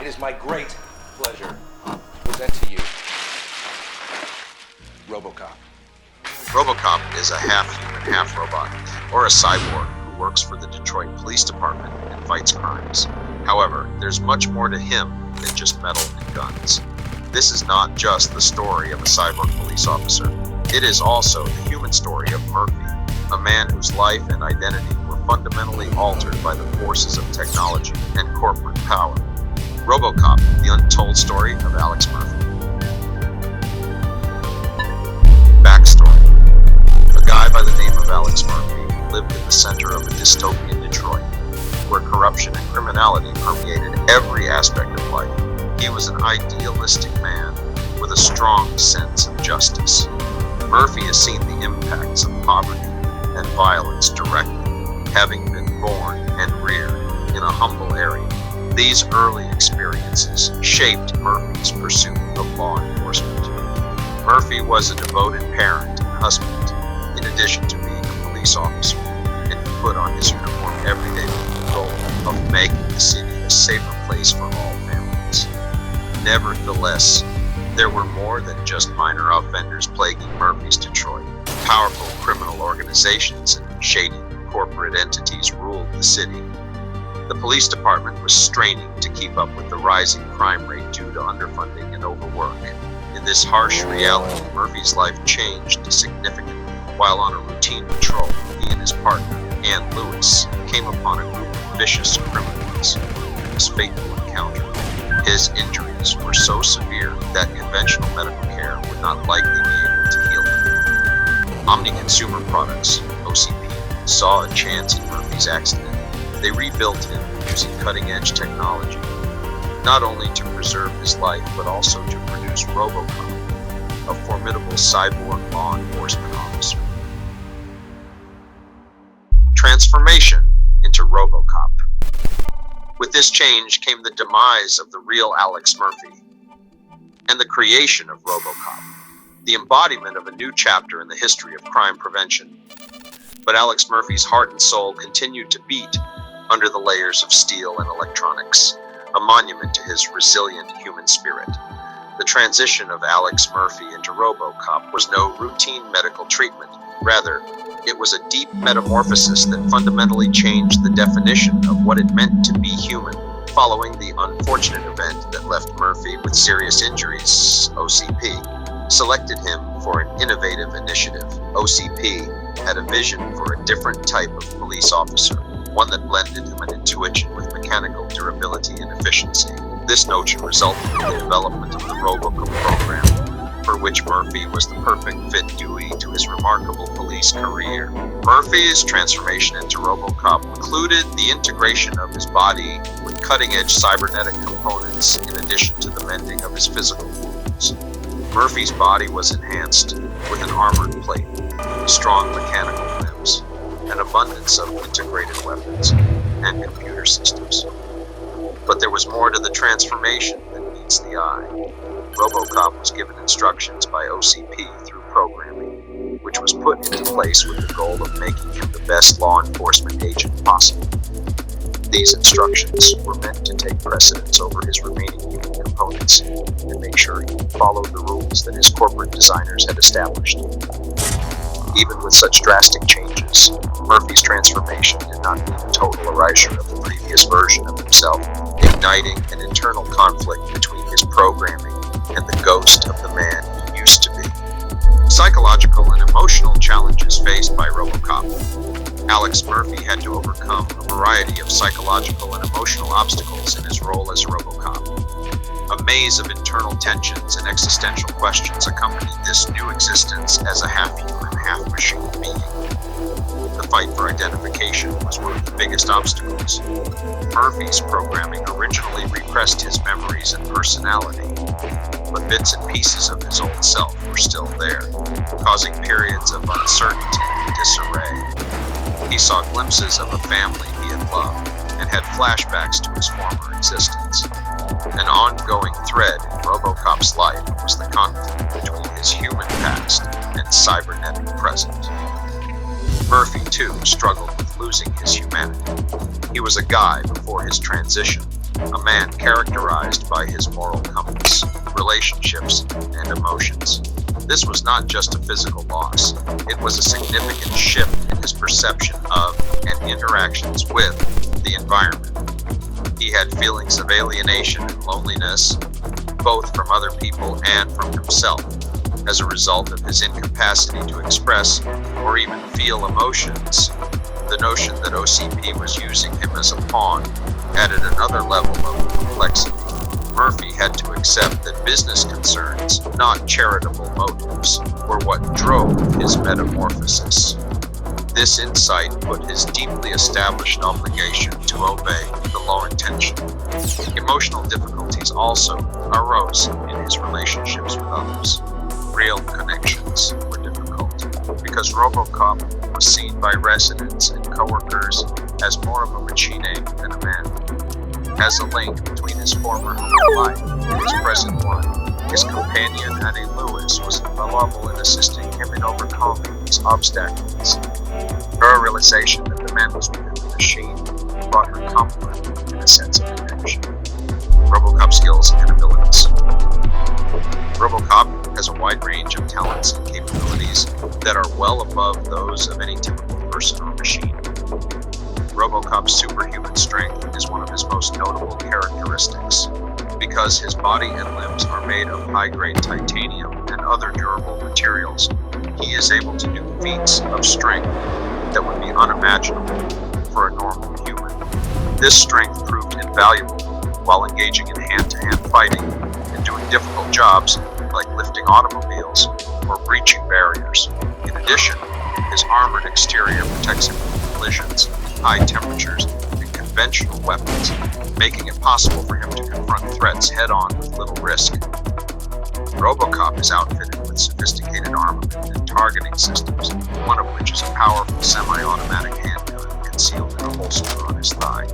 It is my great pleasure to present to you RoboCop. RoboCop is a half-human, half-robot, or a cyborg who works for the Detroit Police Department and fights crimes. However, there's much more to him than just metal and guns. This is not just the story of a cyborg police officer. It is also the human story of Murphy, a man whose life and identity were fundamentally altered by the forces of technology and corporate power. RoboCop, the untold story of Alex Murphy. Backstory. A guy by the name of Alex Murphy lived in the center of a dystopian Detroit, where corruption and criminality permeated every aspect of life. He was an idealistic man with a strong sense of justice. Murphy has seen the impacts of poverty and violence directly, having been born and reared in a humble area. These early experiences shaped Murphy's pursuit of law enforcement. Murphy was a devoted parent and husband, in addition to being a police officer, and he put on his uniform every day with the goal of making the city a safer place for all families. Nevertheless, there were more than just minor offenders plaguing Murphy's Detroit. Powerful criminal organizations and shady corporate entities ruled the city. The police department was straining to keep up with the rising crime rate due to underfunding and overwork. In this harsh reality, Murphy's life changed significantly. While on a routine patrol, he and his partner, Ann Lewis, came upon a group of vicious criminals in this fateful encounter. His injuries were so severe that conventional medical care would not likely be able to heal them. Omni Consumer Products, OCP, saw a chance in Murphy's accident. They rebuilt him using cutting-edge technology, not only to preserve his life, but also to produce RoboCop, a formidable cyborg law enforcement officer. Transformation into RoboCop. With this change came the demise of the real Alex Murphy and the creation of RoboCop, the embodiment of a new chapter in the history of crime prevention. But Alex Murphy's heart and soul continued to beat under the layers of steel and electronics, a monument to his resilient human spirit. The transition of Alex Murphy into RoboCop was no routine medical treatment. Rather, it was a deep metamorphosis that fundamentally changed the definition of what it meant to be human. Following the unfortunate event that left Murphy with serious injuries, OCP selected him for an innovative initiative. OCP had a vision for a different type of police officer, one that blended human intuition with mechanical durability and efficiency. This notion resulted in the development of the RoboCop program, for which Murphy was the perfect fit due to his remarkable police career. Murphy's transformation into RoboCop included the integration of his body with cutting-edge cybernetic components in addition to the mending of his physical wounds. Murphy's body was enhanced with an armored plate, strong mechanical limbs, an abundance of integrated weapons and computer systems. But there was more to the transformation than meets the eye. RoboCop was given instructions by OCP through programming, which was put into place with the goal of making him the best law enforcement agent possible. These instructions were meant to take precedence over his remaining human components and make sure he followed the rules that his corporate designers had established. Even with such drastic changes, Murphy's transformation did not mean a total erasure of the previous version of himself, igniting an internal conflict between his programming and the ghost of the man he used to be. Psychological and emotional challenges faced by RoboCop. Alex Murphy had to overcome a variety of psychological and emotional obstacles in his role as RoboCop. A maze of internal tensions and existential questions accompanied this new existence as a half-human, half-machine being. The fight for identification was one of the biggest obstacles. Murphy's programming originally repressed his memories and personality, but bits and pieces of his old self were still there, causing periods of uncertainty and disarray. He saw glimpses of a family he had loved and had flashbacks to his former existence. An ongoing thread in RoboCop's life was the conflict between his human past and cybernetic present. Murphy, too, struggled with losing his humanity. He was a guy before his transition, a man characterized by his moral compass, relationships, and emotions. This was not just a physical loss, it was a significant shift in his perception of and interactions with the environment. He had feelings of alienation and loneliness, both from other people and from himself, as a result of his incapacity to express or even feel emotions. The notion that OCP was using him as a pawn added another level of complexity. Murphy had to accept that business concerns, not charitable motives, were what drove his metamorphosis. This insight put his deeply established obligation to obey the law intention. Emotional difficulties also arose in his relationships with others. Real connections were difficult because RoboCop was seen by residents and coworkers as more of a machine than a man. As a link between his former life and his present one, his companion Annie Lewis was invaluable in assisting him in overcoming these obstacles. Her realization that the man was within the machine brought her comfort and a sense of connection. RoboCop skills and abilities. RoboCop has a wide range of talents and capabilities that are well above those of any typical person or machine. RoboCop's superhuman strength is one of his most notable characteristics. Because his body and limbs are made of high-grade titanium and other durable materials, he is able to do feats of strength that would be unimaginable for a normal human. This strength proved invaluable while engaging in hand-to-hand fighting and doing difficult jobs like lifting automobiles or breaching barriers. In addition, his armored exterior protects him from collisions, high temperatures, and conventional weapons, making it possible for him to confront threats head-on with little risk. RoboCop is outfitted with sophisticated armament and targeting systems, one of which is a powerful semi-automatic handgun concealed in a holster on his thigh.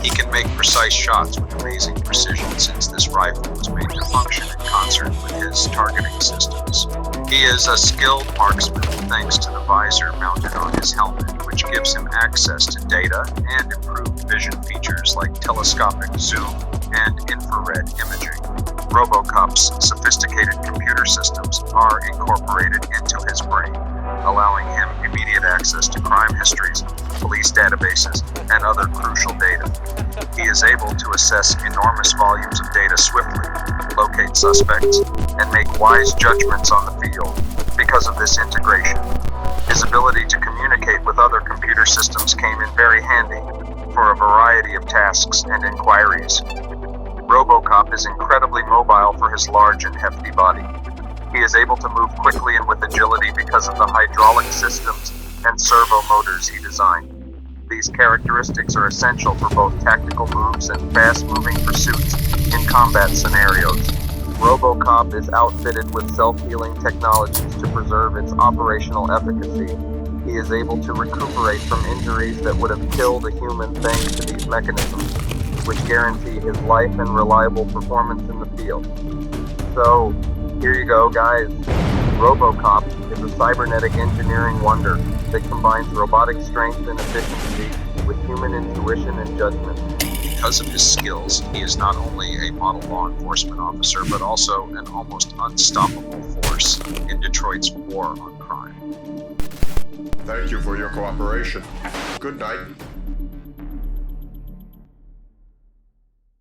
He can make precise shots with amazing precision since this rifle was made to function in concert with his targeting systems. He is a skilled marksman thanks to the visor mounted on his helmet, which gives him access to data and improved vision features like telescopic zoom and infrared imaging. RoboCop's sophisticated computer systems are incorporated into his brain, allowing him immediate access to crime histories, police databases, and other crucial data. He is able to assess enormous volumes of data swiftly, locate suspects, and make wise judgments on the field. Because of this integration, his ability to communicate with other computer systems came in very handy for a variety of tasks and inquiries. RoboCop is incredibly mobile for his large and hefty body. He is able to move quickly and with agility because of the hydraulic systems and servo motors he designed. These characteristics are essential for both tactical moves and fast-moving pursuits in combat scenarios. RoboCop is outfitted with self-healing technologies to preserve its operational efficacy. He is able to recuperate from injuries that would have killed a human thanks to these mechanisms, which guarantee his life and reliable performance in the field. So, here you go, guys. RoboCop is a cybernetic engineering wonder that combines robotic strength and efficiency with human intuition and judgment. Because of his skills, he is not only a model law enforcement officer, but also an almost unstoppable force in Detroit's war on crime. Thank you for your cooperation. Good night.